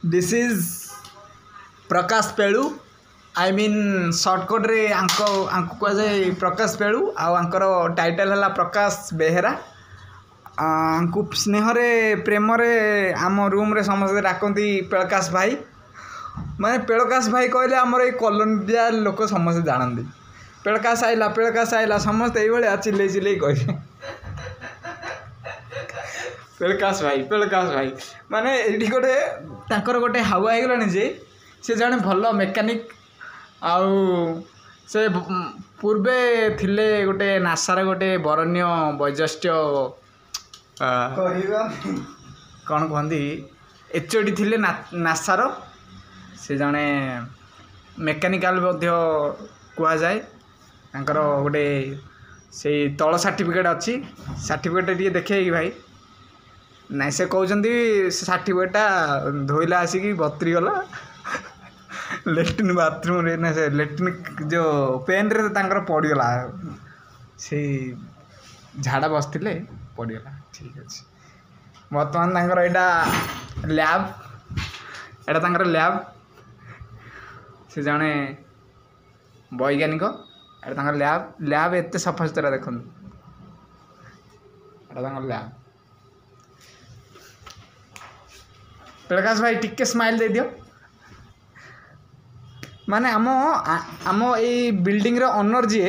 This is Prakash पेलू I mean shortcut रे आंको कह जाए प्रकाश पेलू आंकर टाइटल है प्रकाश बेहेरा। आंको स्नेह रे प्रेम रे आम रूम रे समस्त डाकती पेलकाश भाई माने पेलकाश भाई कहले आमर ये कॉलोनिया लोक समस्त जानती पेलकाश आइला समस्त ये चिल्ले चिल्ले कहे पेलकाश भाई माने ये गोटे तांकर गोटे हावा हो जे से जड़े भल मेकानिक आउ से पूर्वे थिले गोटे नासार गोटे बरण्य वैशिष्ट कौन कहती एचओडी थिले नासार से जड़े मेकानिकाल कह जाए तांकर गोटे से तल सर्टिफिकेट अच्छी सर्टिफिकेट टे देखे कि भाई नाई से कहते सर्टिफिकेटा धोइला आसिक बतरी गला लेट्रिन बाथरूम रे ना से लेट्रिन जो पेन रे तांकर पड़गला से झाड़ा बसते पड़गला ठीक अच्छे बर्तमान तांकर एटा लैब एटा तांकर लैब से जड़े वैज्ञानिक एटा तांकर लैब एत सफा सुतरा देखो एटा तांकर लैब प्रकाश भाई टिके स्माइल दे दियो माने आम ये बिल्डिंग रो ओनर जी